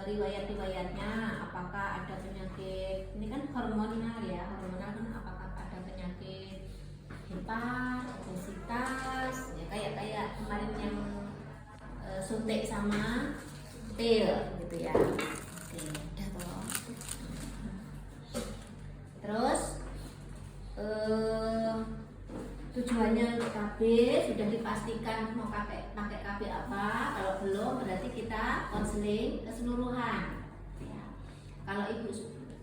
riwayat-riwayatnya, apakah ada penyakit, ini kan hormonal ya, hormonal kan apakah ada penyakit hepat, obesitas, ya kayak kemarin yang suntik sama pil gitu ya. Oke, udah toh. Terus tujuannya untuk KB sudah dipastikan mau pakai KB apa. Kalau belum berarti kita konseling keseluruhan ya. Kalau ibu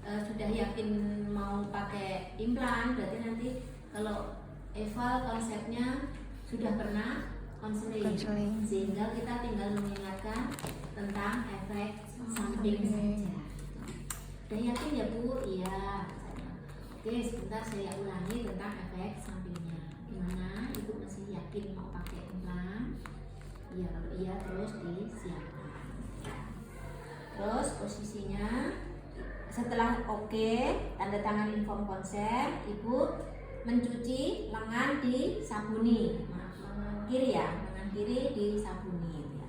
sudah yakin mau pakai implan, berarti nanti kalau eval konsepnya sudah pernah konseling, sehingga kita tinggal mengingatkan tentang efek samping saja. Udah yakin ya Bu? Iya. Oke, sebentar saya ulangi tentang efek sampingnya. Gimana? Ibu masih yakin mau pakai implan? Iya, kalau iya terus disiapkan. Terus posisinya setelah oke, tanda tangan inform konsep, ibu mencuci lengan disabuni, lengan kiri ya, lengan kiri disabuni. Ya.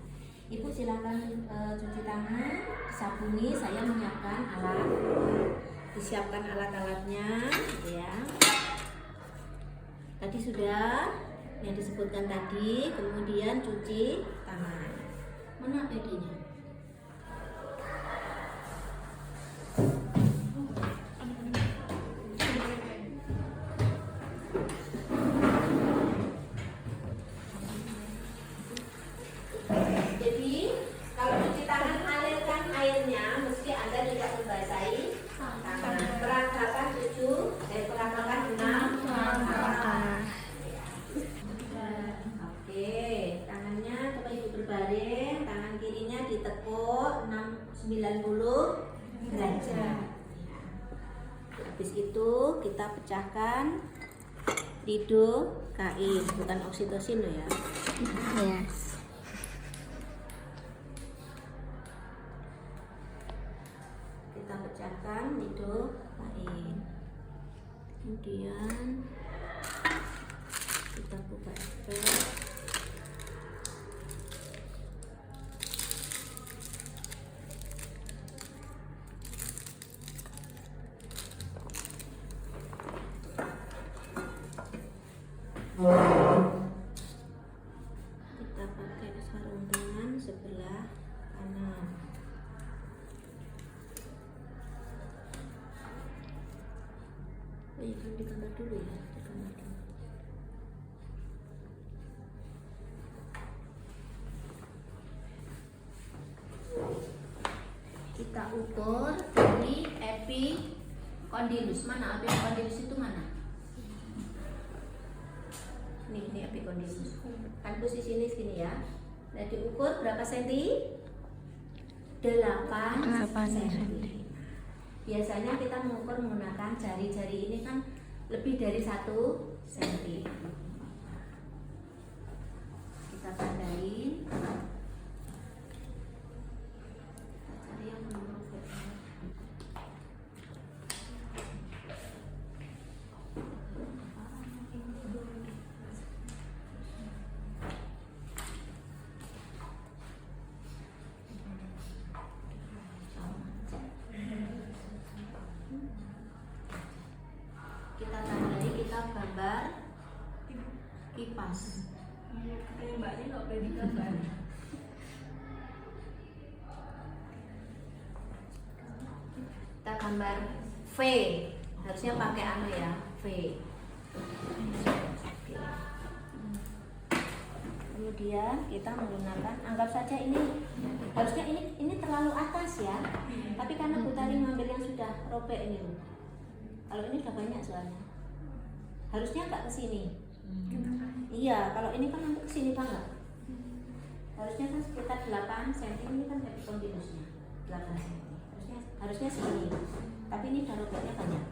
Ibu silakan cuci tangan, disabuni. Saya menyiapkan alat, disiapkan alat-alatnya, gitu ya. Tadi sudah yang disebutkan tadi, kemudian cuci tangan. Mana PD-nya? Jadi kalau cuci tangan, alirkan airnya, mesti Anda tidak membasahi tangan. Peragakan 6 langkah. Oke, tangannya coba ibu berbaring, tangan kirinya ditekuk 90 derajat. Habis itu kita pecahkan lido kain, bukan oksitosin loh ya. Yes. Kita pecahkan lido kain. Kemudian kita buka efek. Kita pakai sarung tangan sebelah kanan. Kan di kamar dulu ya, di kamar dulu. Kita ukur dari epikondylus. Mana epikondylus itu mana? Ini epikondylus. Kan posisi ini segini ya. Nah, diukur berapa senti? 8 senti. Biasanya kita mengukur menggunakan jari-jari ini kan lebih dari 1 senti. Kita tandain. Cari yang menurut. Kita tandai, kita gambar kipas. Kayak mbaknya nggak boleh digambar. Kita gambar V, harusnya pakai anu ya, V. Kemudian kita menggunakan, anggap saja ini harusnya ini terlalu atas ya, tapi karena Bu Tari ngambil yang sudah robek ini. Kalau ini udah banyak soalnya, harusnya nggak ke sini. Iya, kalau ini kan untuk kesini banget. Harusnya kan sekitar 8 cm, ini kan epikondylusnya 8 cm. Harusnya segini. Tapi ini udah robeknya banyak.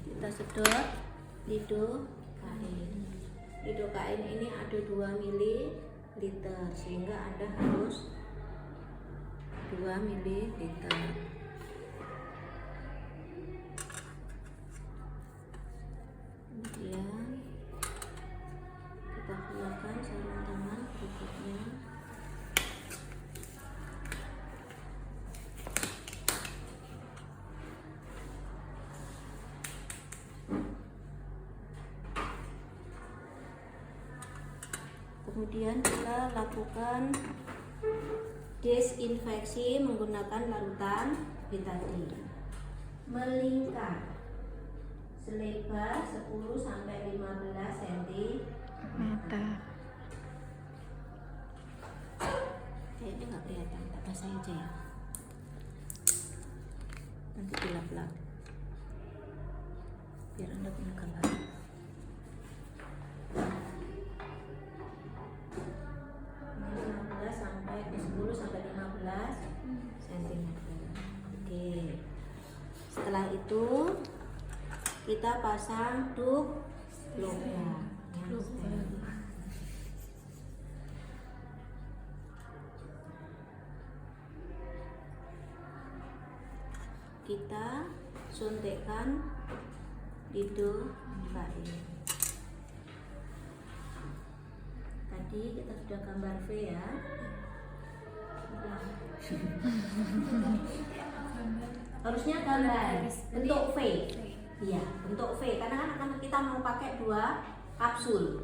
Kita sedot lido kain. Lido kain ini ada 2 ml, sehingga Anda harus 2 ml. kemudian kita lakukan desinfeksi menggunakan larutan betadine. Melingkar selebar 10 sampai 15 cm. Kayaknya nggak kelihatan, tak basahin aja ya. Nanti dilap-lap biar Anda punya gambar. Sampai 10 sampai 15 cm. Oke. Setelah itu kita pasang duk logam. Kita suntikkan hidung Mbak ini. Tadi kita sudah gambar V ya. Harusnya gambar bentuk V. Iya, bentuk V karena kan kita mau pakai 2 kapsul.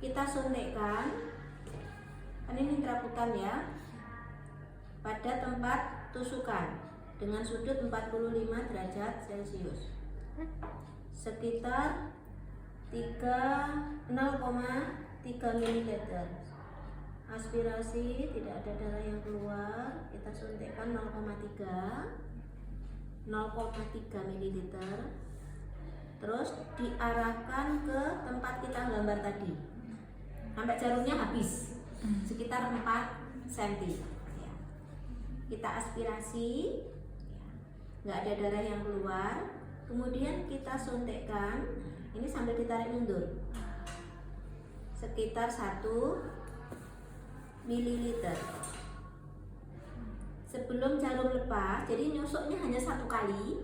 Kita suntikkan, kan ini teraputan ya, pada tempat tusukan dengan sudut 45 derajat Celcius, sekitar 0,3 ml. Aspirasi, tidak ada darah yang keluar, kita suntikkan 0,3 ml. Terus diarahkan ke tempat kita gambar tadi sampai jarumnya habis, sekitar 4 cm. Kita aspirasi, nggak ada darah yang keluar, kemudian kita suntikkan, ini sambil ditarik mundur sekitar 1 ml. Sebelum jarum lepas, jadi nyusuknya hanya 1 kali,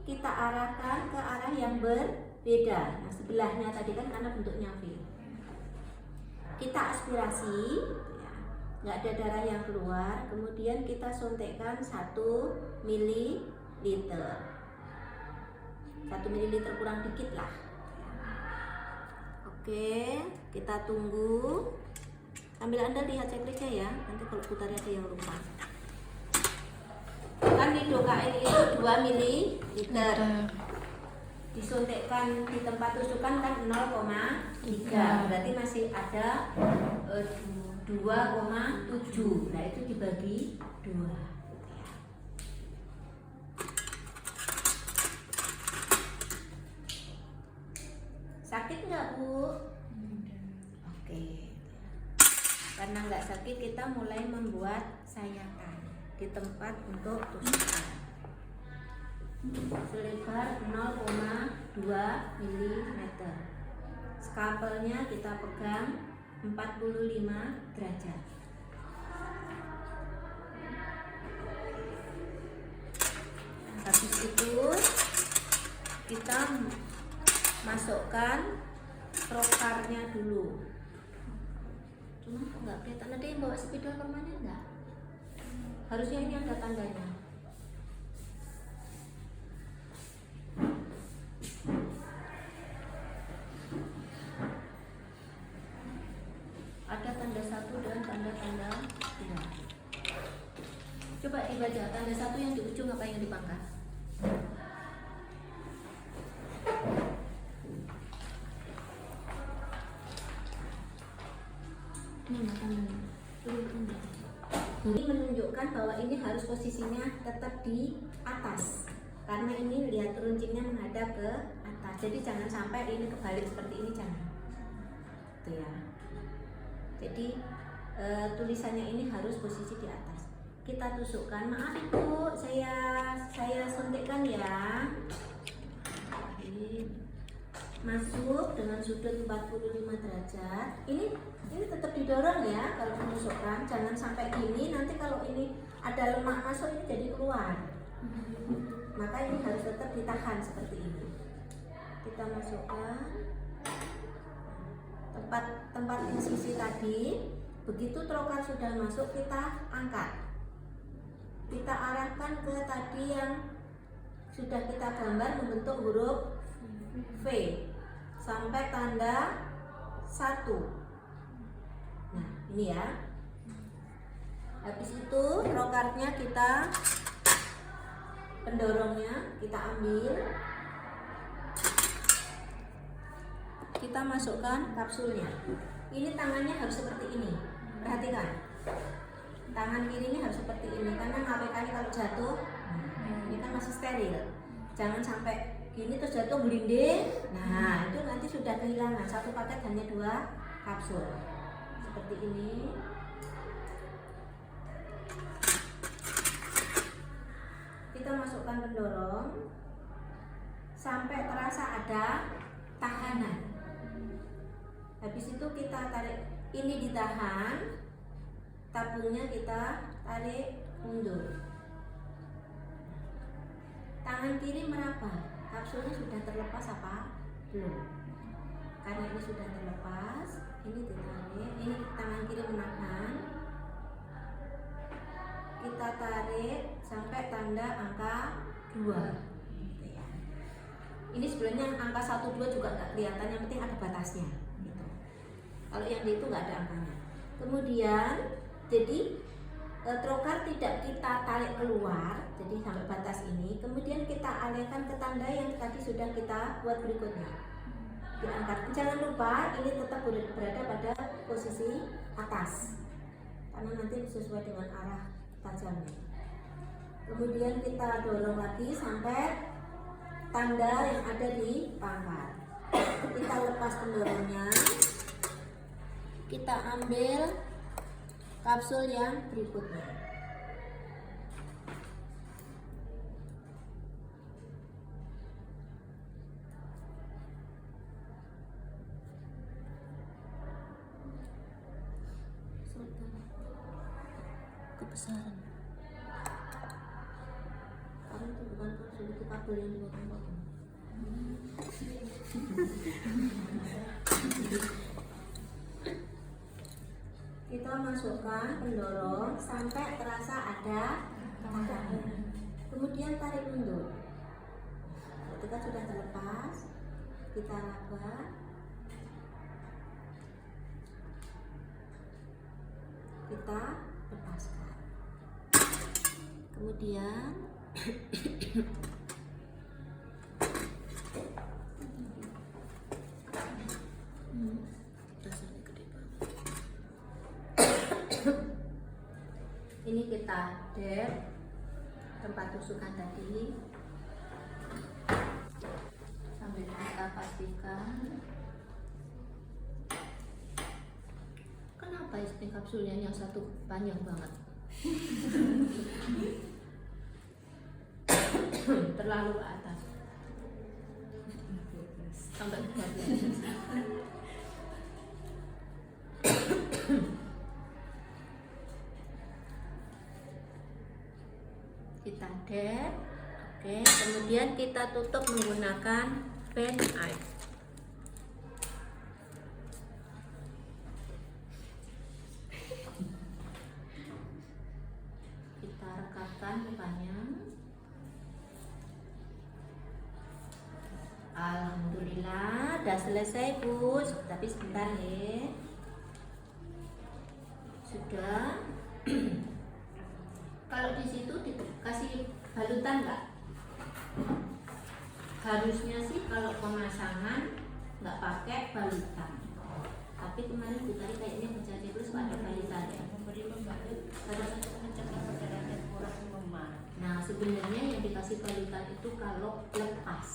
kita arahkan ke arah yang berbeda. Nah, sebelahnya tadi kan karena bentuknya V. Kita aspirasi, ya, nggak ada darah yang keluar, kemudian kita suntikkan 1 ml. 1 ml kurang dikit lah. Oke, kita tunggu. Sambil Anda lihat checklistnya ya, nanti kalau putarnya ada yang lupa. Kan lidocaine itu 2 ml, disuntikkan di tempat tusukan kan 0,3, berarti masih ada 2,7. Nah itu dibagi 2. Sakit nggak Bu? Oke. Karena nggak sakit, kita mulai membuat sayatan di tempat untuk tusukan selebar 0,2 mm. Skalpelnya kita pegang 45 derajat. Habis itu kita masukkan trokarnya dulu. Cuma nggak kelihatan, ada yang bawa spidol permanen nggak? Harusnya ini ada tandanya. Ada tanda 1 dan tanda-tanda 2. Coba dibaca tanda 1 yang di ujung apa yang dipangkas? Ini menunjukkan bahwa ini harus posisinya tetap di atas, karena ini lihat runcingnya menghadap ke atas, jadi jangan sampai ini kebalik seperti ini, jangan. Tuh ya. Jadi tulisannya ini harus posisi di atas. Kita tusukkan, maaf Ibu, saya suntikkan ya. Masuk dengan sudut 45 derajat. Ini tetap didorong ya kalau menusukkan, jangan sampai gini, nanti kalau ini ada lemak masuk ini jadi keluar. Maka ini harus tetap ditahan seperti ini. Kita masukkan tempat insisi tadi. Begitu trokar sudah masuk, kita angkat. Kita arahkan ke tadi yang sudah kita gambar membentuk huruf V sampai tanda satu. Nah ini ya. Habis itu trokarnya kita, pendorongnya kita ambil, kita masukkan kapsulnya. Ini tangannya harus seperti ini, perhatikan, tangan kirinya harus seperti ini karena kali kalau jatuh, ini kan masih steril, jangan sampai gini terus jatuh gelinding. Nah itu nanti sudah kehilangan. Satu paket hanya 2 kapsul seperti ini. Kita masukkan pendorong sampai terasa ada tahanan. Habis itu kita tarik, ini ditahan, tabungnya kita tarik mundur. Tangan kiri meraba, kapsulnya sudah terlepas apa? Belum. Karena ini sudah terlepas, ini ditarik, ini tangan kiri menahan. Kita tarik sampai tanda angka 2. Gitu ya. Ini sebenarnya angka 1, 2 juga nggak kelihatan, yang penting ada batasnya. Gitu. Kalau yang di itu nggak ada angkanya. Kemudian, jadi trokar tidak kita tarik keluar, jadi sampai batas ini. Kemudian kita alihkan ke tanda yang tadi sudah kita buat berikutnya. Diangkat. Jangan lupa ini tetap berada pada posisi atas, karena nanti sesuai dengan arah tajamnya. Kemudian kita dorong lagi sampai tanda yang ada di pangkal. Kita lepas pendorongnya, kita ambil kapsul yang berikutnya. Kebesaran. Karena itu bukan kapsul, itu kabel yang dipotong-potong. Kita masukkan pendorong sampai terasa ada tahanan. Kemudian tarik mundur. Ketika sudah terlepas, kita raba. Kita lepaskan. Kemudian ini kita dep tempat tusukan tadi sambil kita pastikan. Kenapa ini kapsulnya yang satu panjang banget? Terlalu ke atas sampai 12. Kita dep, oke. Kemudian kita tutup menggunakan pen air. Kita rekatkan mukanya. Alhamdulillah, udah selesai Bu. Tapi sebentar ya. Sudah. Kalau di situ dikasih balutan nggak? Harusnya sih kalau pemasangan nggak pakai balutan. Tapi kemarin Bu Tari kayaknya baca terus ada balutan ya. Memberi pembalut pada saat mencegah perjalanan kurang memar. Nah sebenarnya yang dikasih balutan itu kalau lepas.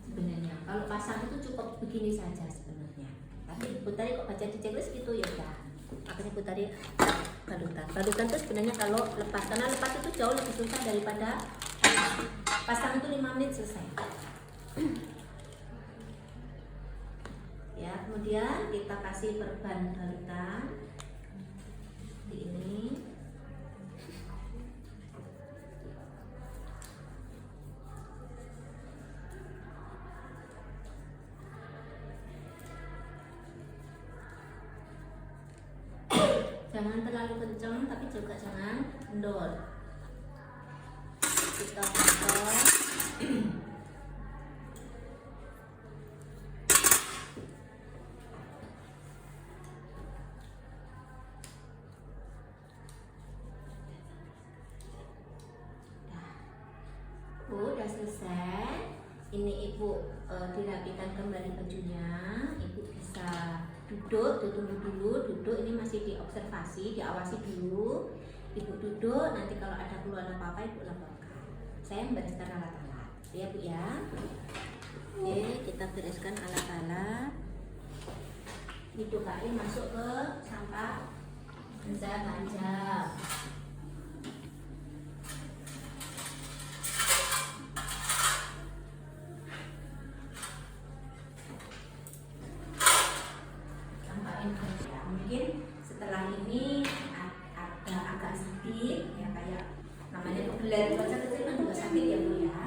Sebenarnya kalau pasang itu cukup begini saja sebenarnya. Tapi Bu Tari kok baca di checklist gitu ya udah. Akhirnya Bu Tari balutan. Balutan itu sebenarnya kalau lepas, karena lepas itu jauh lebih susah daripada pasang itu 5 menit selesai. Ya, kemudian kita kasih perban balutan seperti ini. Jangan terlalu kencang, tapi juga jangan kendor. Kita potong. selesai. Ini ibu dirapikan kembali bajunya. Ibu bisa duduk, tunggu dulu, duduk. Ini masih diobservasi, diawasi dulu. Ibu duduk, nanti kalau ada keluhan apa-apa ibu laporkan. Saya membereskan alat-alat, ya bu ya. Oke, kita bereskan alat-alat. Itu kali masuk ke sampah ganja. Mungkin setelah ini ada agak sakit ya, kayak namanya kebelar baca kecil kan juga sakit ya bu ya.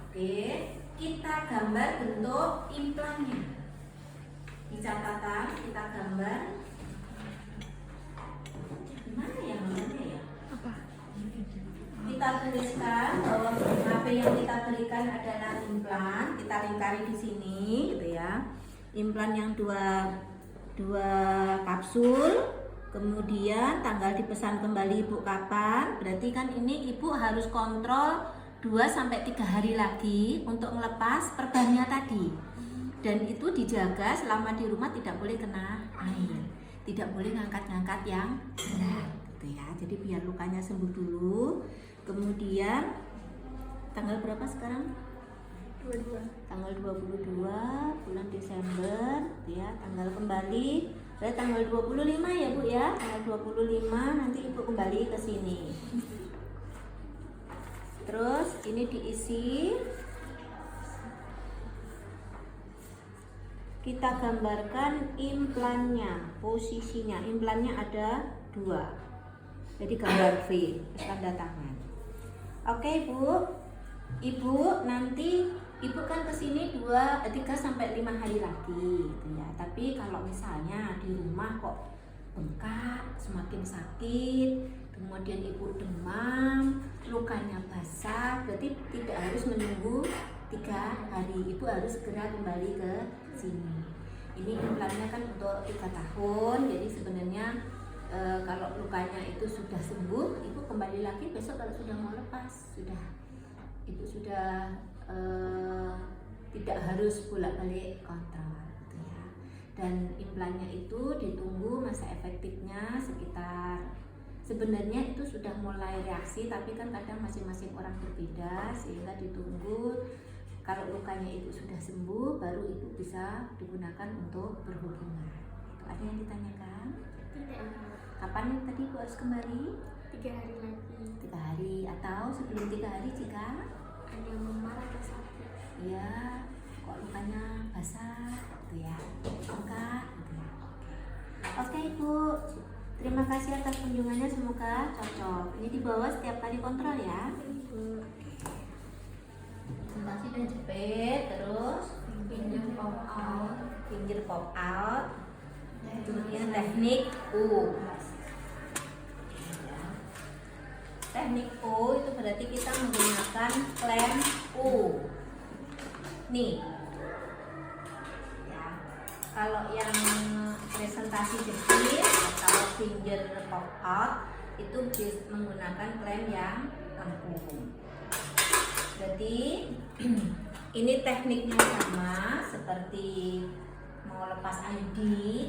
Oke, kita gambar bentuk implannya di catatan. Kita gambar gimana ya namanya ya, kita tuliskan bahwa HP yang kita berikan adalah implan. Kita lingkari di sini gitu ya, implan yang dua kapsul. Kemudian tanggal dipesan kembali ibu kapan, berarti kan ini ibu harus kontrol 2-3 hari lagi untuk melepas perbannya tadi. Dan itu dijaga selama di rumah, tidak boleh kena air, tidak boleh ngangkat-ngangkat yang berat gitu ya. Jadi biar lukanya sembuh dulu. Kemudian tanggal berapa sekarang? 22. Tanggal 22 bulan Desember ya, tanggal kembali tanggal 25 ya bu ya. Tanggal 25 nanti ibu kembali ke sini. Terus ini diisi, kita gambarkan implannya, posisinya. Implannya ada 2, jadi gambar V, tanda tangan. Oke bu, ibu nanti ibu kan kesini 3-5 hari lagi gitu ya. Tapi kalau misalnya di rumah kok bengkak, semakin sakit, kemudian ibu demam, lukanya basah, berarti tidak harus menunggu 3 hari, ibu harus segera kembali ke sini. Ini implannya kan untuk 3 tahun, jadi sebenarnya kalau lukanya itu sudah sembuh, ibu kembali lagi besok kalau sudah mau lepas, ibu sudah tidak harus bolak-balik kontrol gitu ya. Dan implannya itu ditunggu masa efektifnya sekitar, sebenarnya itu sudah mulai reaksi, tapi kan kadang masing-masing orang berbeda, sehingga ditunggu kalau lukanya itu sudah sembuh baru ibu bisa digunakan untuk berhubungan. Ada yang ditanyakan? Tidak. Kapan tadi ibu harus kembali? 3 hari lagi. 3 hari atau sebelum 3 hari jika Ada memar atau sakit? iya, kok lukanya basah gitu ya, bengkak gitu ya. Oke ibu, terima kasih atas kunjungannya, semoga cocok. Ini dibawa setiap kali kontrol ya. Ibu. Sensasi dan jepit, terus Pinjam pop out. finger pop out, kemudian teknik U. Teknik U itu berarti kita menggunakan klem U. Nih, ya. Kalau yang presentasi jepit atau finger pop out itu menggunakan klem yang lengkung. Jadi ini tekniknya sama seperti mau lepas ID,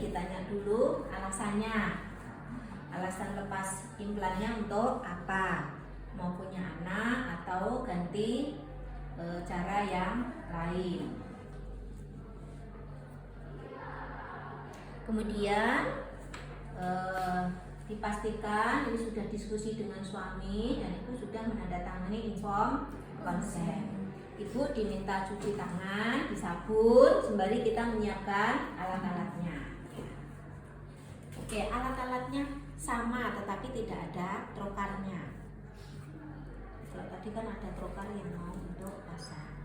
ditanya dulu alasannya. Alasan lepas implannya untuk apa? Mau punya anak atau ganti cara yang lain. Kemudian dipastikan ini sudah diskusi dengan suami dan ibu sudah menandatangani inform konsen. Ibu diminta cuci tangan, disabun sembari kita menyiapkan alat-alatnya. Oke, alat-alatnya sama tetapi tidak ada trokarnya. Kalau tadi kan ada trokar yang mau untuk pasang.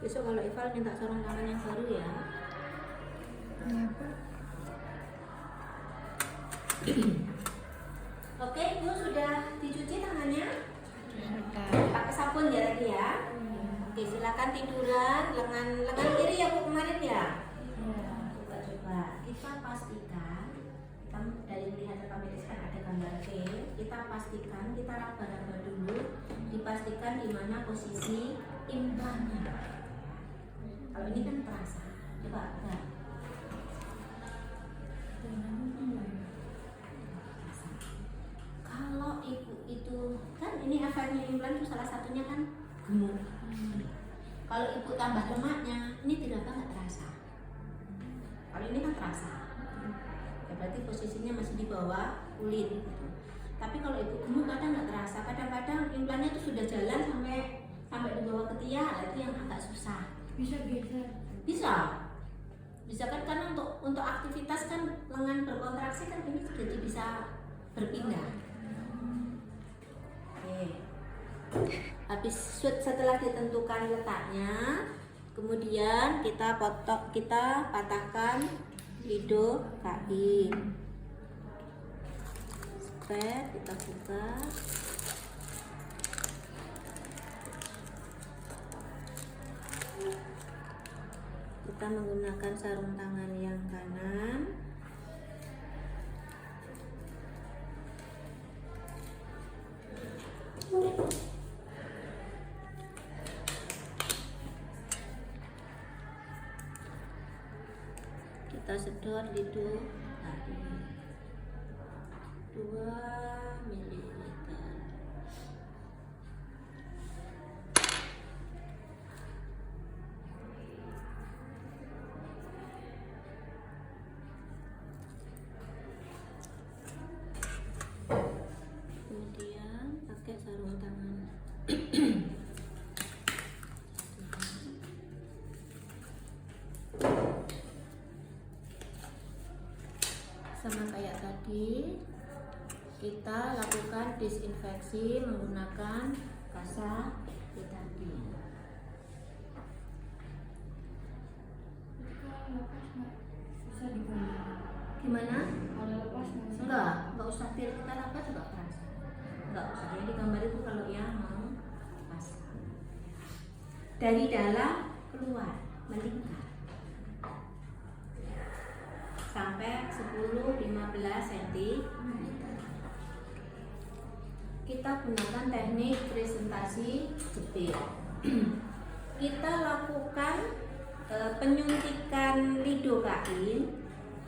Besok kalau Ival minta sarung tangan yang baru ya. Iya, Bu. Oke, ibu sudah dicuci tangannya? Sudah. Pakai sabun ya tadi ya. Oke, silakan tiduran, lengan kiri ya bu kemarin ya. Iya. kita pastikan, kita dari melihat rekam medis kan ada gambar P, kita pastikan, kita raba-raba dulu, dipastikan di mana posisi implannya. Kalau ini kan terasa, coba enggak. Kalau ibu itu kan ini efeknya implan itu salah satunya kan gemuk. Kalau ibu tambah lemaknya, ini tidak terasa. Kalau ini kan terasa, ya berarti posisinya masih di bawah kulit. Gitu. Tapi kalau ibu gemuk kadang nggak terasa. Kadang-kadang implannya itu sudah jalan sampai di bawah ketiak, itu yang agak susah. Bisa geser. Bisa kan karena untuk aktivitas kan lengan berkontraksi kan ini jadi bisa berpindah. Oke. Habis setelah ditentukan letaknya, kemudian kita patahkan lido kain. Spet kita buka. Kita menggunakan sarung tangan yang kanan. Kita sedot lido kain 2 ml. Kemudian pakai sarung tangan. Sama kayak tadi, kita lakukan disinfeksi menggunakan kasa betadine. Bisa digambar. Gimana? Kalau lepas nggak Enggak usah kita rapat juga terasa. Enggak usah. Yang digambar itu kalau yang mau pasang. Dari dalam keluar melingkar sampai 10-15 cm. Kita gunakan teknik presentasi jepit. Kita lakukan penyuntikan lidokain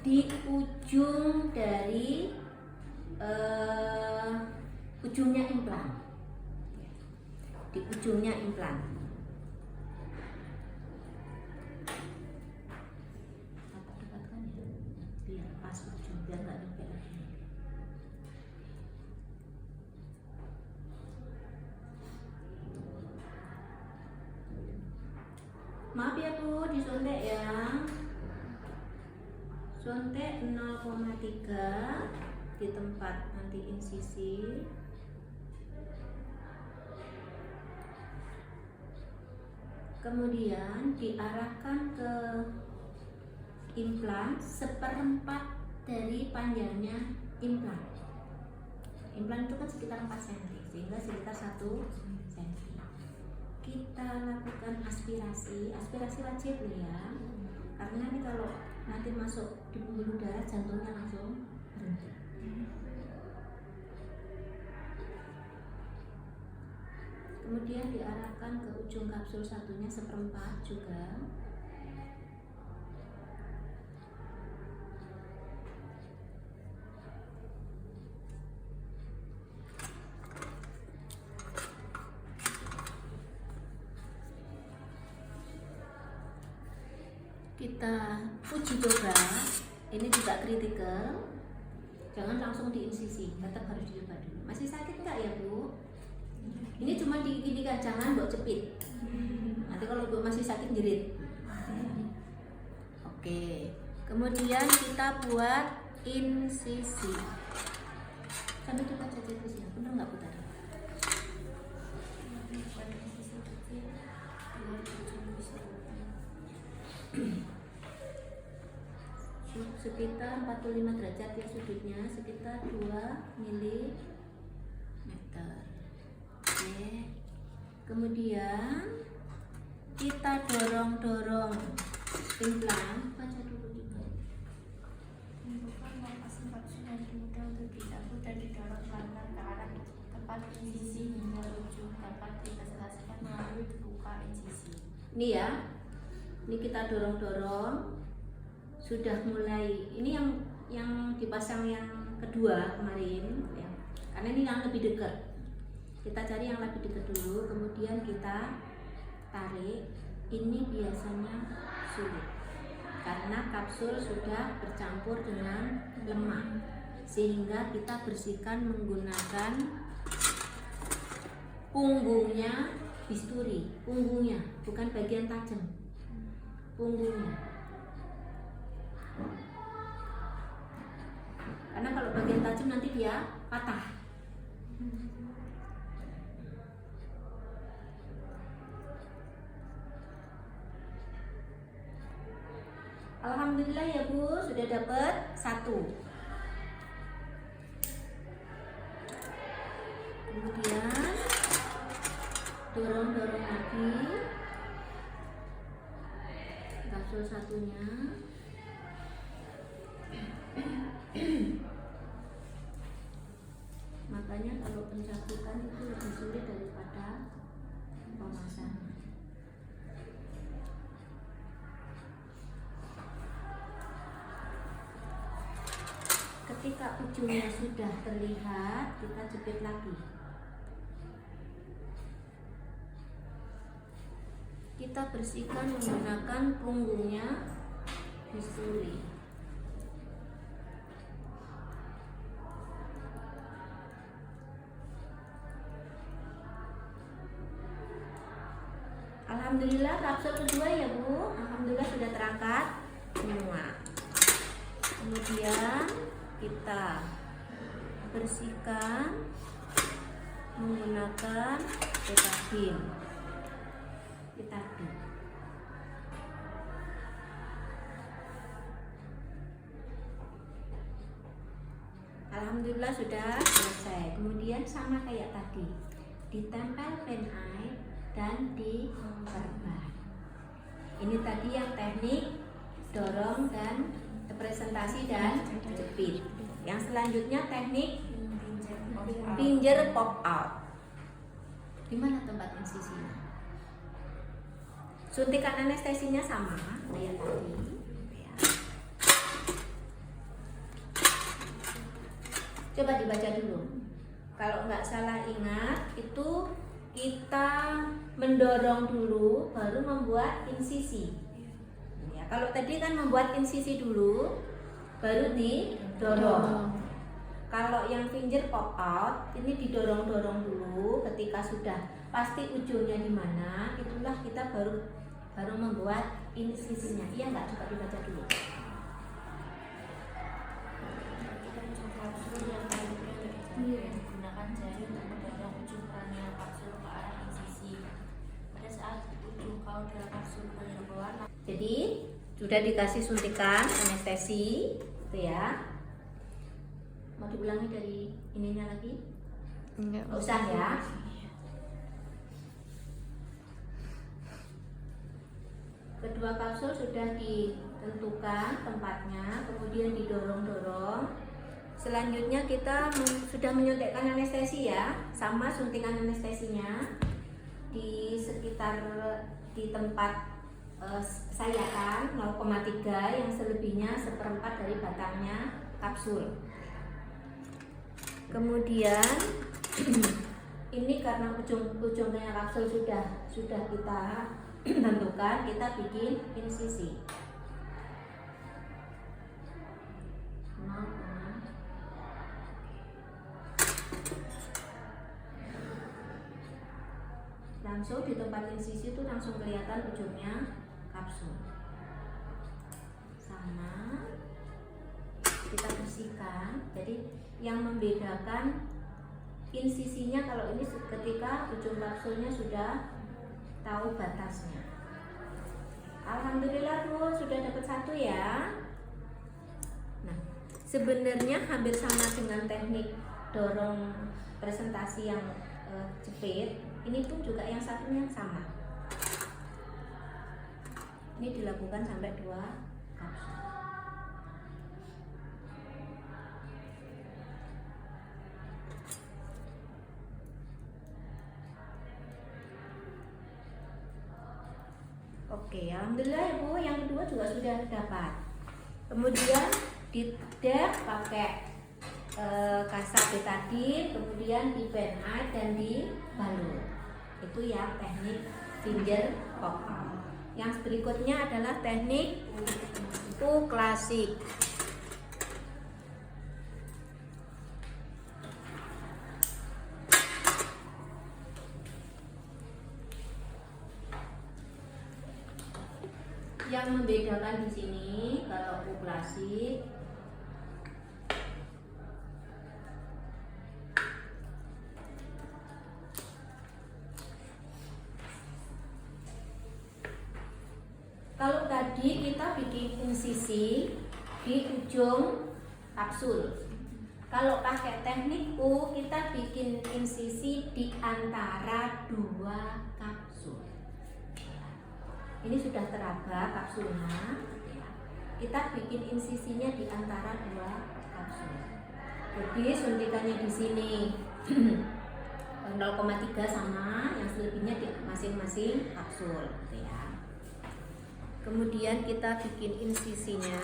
di ujung dari ujungnya implan. Di ujungnya implan. Dekatkan ya, biar pas ujung, biar nggak nyampe lagi. Maaf ya Bu, disontek ya. Sontek 0,3 di tempat nanti insisi. Kemudian diarahkan ke implan 1/4 dari panjangnya implan. Implan itu kan sekitar 4 cm, sehingga sekitar 1 cm. Kita lakukan aspirasi wajib ya, karena ini kalau nanti masuk di pembuluh darah jantungnya langsung berhenti. Kemudian diarahkan ke ujung kapsul satunya 1/4 juga. Kita uji coba, ini juga kritikal, jangan langsung diinsisi, tetap harus dicoba dulu. Masih sakit nggak ya Bu? Ini cuma diinikan, jangan buat jepit. Nanti kalau Bu masih sakit jerit. Oke, kemudian kita buat insisi. Sambil coba jajak di sini, bener nggak Bu tadi? Sekitar 45 derajat ya sudutnya, sekitar 2 mm. Oke. Kemudian kita dorong implan, baca dulu juga. Ini ya, ini kita dorong-dorong, sudah mulai. Ini yang dipasang yang kedua kemarin ya, karena ini yang lebih dekat. Kita cari yang lebih dekat dulu, kemudian kita tarik. Ini biasanya sulit karena kapsul sudah bercampur dengan lemak, sehingga kita bersihkan menggunakan punggungnya bisturi, punggungnya, bukan bagian tajam, punggungnya. Karena kalau bagian tajam nanti dia patah. Alhamdulillah ya Bu, sudah dapat 1. Kemudian dorong-dorong lagi kapsul satunya. Makanya kalau pencabutan itu lebih sulit daripada pemasangan. Ketika ujungnya sudah terlihat, kita jepit lagi. Kita bersihkan menggunakan punggungnya bisturi. Alhamdulillah kapsul kedua ya Bu, alhamdulillah sudah terangkat semua. Kemudian kita bersihkan menggunakan betadine. Alhamdulillah sudah selesai. Kemudian sama kayak tadi, ditempel pen air dan diperban. Ini tadi yang teknik dorong dan presentasi dan jepit. Yang selanjutnya teknik pinjer pop out. Di mana tempat insisinya? Suntikan anestesinya sama kayak tadi. Coba dibaca dulu. Kalau nggak salah ingat, itu kita mendorong dulu, baru membuat insisi. Ya, kalau tadi kan membuat insisi dulu, baru didorong. Kalau yang finger pop out, ini didorong-dorong dulu. Ketika sudah pasti ujungnya di mana, itulah kita baru membuat insisinya. Iya nggak? Coba dibaca dulu. Kapsul yang menggunakan jari untuk mendorong ujung kranial kapsul ke arah insisi. Pada saat ujung kaudal kapsul ke bawah. Jadi sudah dikasih suntikan anestesi, itu ya. Mau diulangi dari ininya lagi? Enggak usah ya. Kedua kapsul sudah ditentukan tempatnya, kemudian didorong-dorong. Selanjutnya kita sudah menyuntikkan anestesi ya, sama suntikan anestesinya di sekitar di tempat sayatan 0,3, yang selebihnya 1/4 dari batangnya kapsul. Kemudian ini karena ujungnya kapsul sudah kita tentukan, kita bikin insisi. Langsung di tempat insisi itu langsung kelihatan ujungnya kapsul. Sama kita bersihkan. Jadi yang membedakan insisinya kalau ini ketika ujung kapsulnya sudah tahu batasnya. Alhamdulillah Bu, sudah dapat 1 ya. Nah, sebenarnya hampir sama dengan teknik dorong presentasi yang jepit. Ini pun juga yang satunya sama. Ini dilakukan sampai 2 kapsul. Oke, alhamdulillah ya Bu, yang kedua juga sudah dapat. Kemudian didek pakai kasa betadine, kemudian di pen air dan dibalut. Itu yang teknik finger vokal. Yang berikutnya adalah teknik U klasik. Yang membedakan di sini kalau U klasik kalau tadi kita bikin insisi di ujung kapsul. Kalau pakai teknik U kita bikin insisi di antara dua kapsul. Ini sudah teraba kapsulnya. Kita bikin insisinya di antara dua kapsul. Jadi suntikannya di sini 0,3 sama, yang selebihnya di masing-masing kapsul, gitu ya. Kemudian kita bikin insisinya.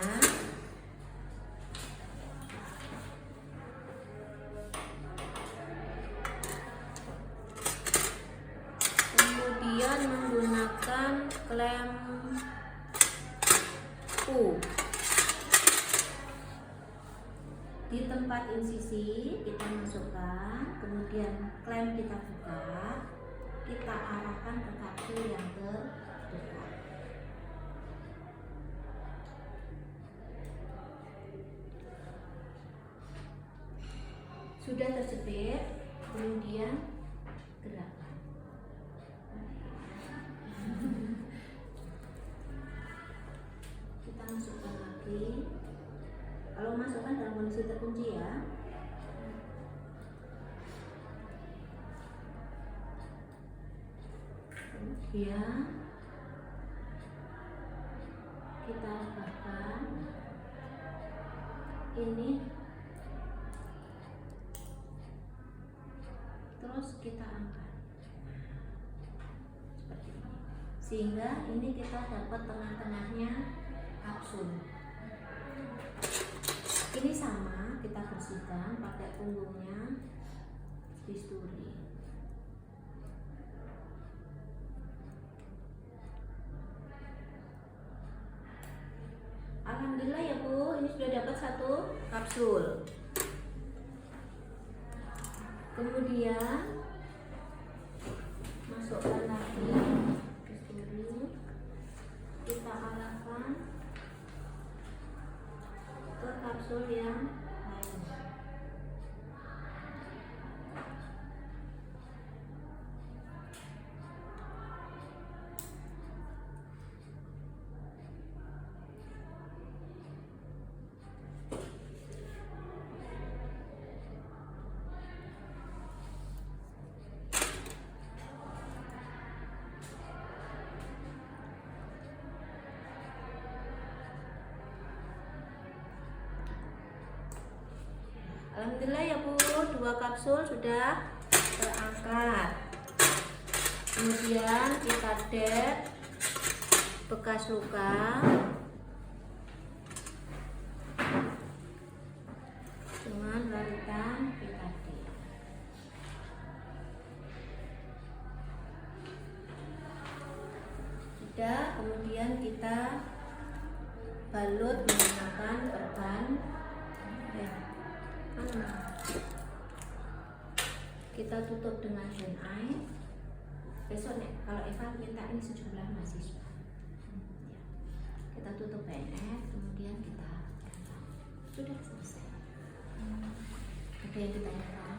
Kemudian menggunakan klem U. Di tempat insisi kita masukkan, kemudian klem kita buka, kita arahkan ke kapsul yang terdekat. Sudah terjepit, kemudian gerakkan. Kita masukkan lagi. Kalau masukkan dalam kondisi terkunci ya. Kemudian kita rebahkan. Ini terus kita angkat seperti ini, sehingga ini kita dapat tengah-tengahnya kapsul. Ini sama, kita bersihkan pakai punggungnya bisturi. Alhamdulillah ya Bu, ini sudah dapat satu kapsul. Kemudian masukkan lagi bisturi, kita arahkan ke kapsul yang lain. Alhamdulillah ya Bu, 2 kapsul sudah terangkat. Kemudian kita dek bekas luka dengan larutan betadine. Sudah, kemudian kita balut menggunakan perban. Kita tutup dengan hand air. Besok nih, kalau Eva minta ini sejumlah mahasiswa. Kita tutup hand air, kemudian kita sudah selesai. Ada yang ditanyakan?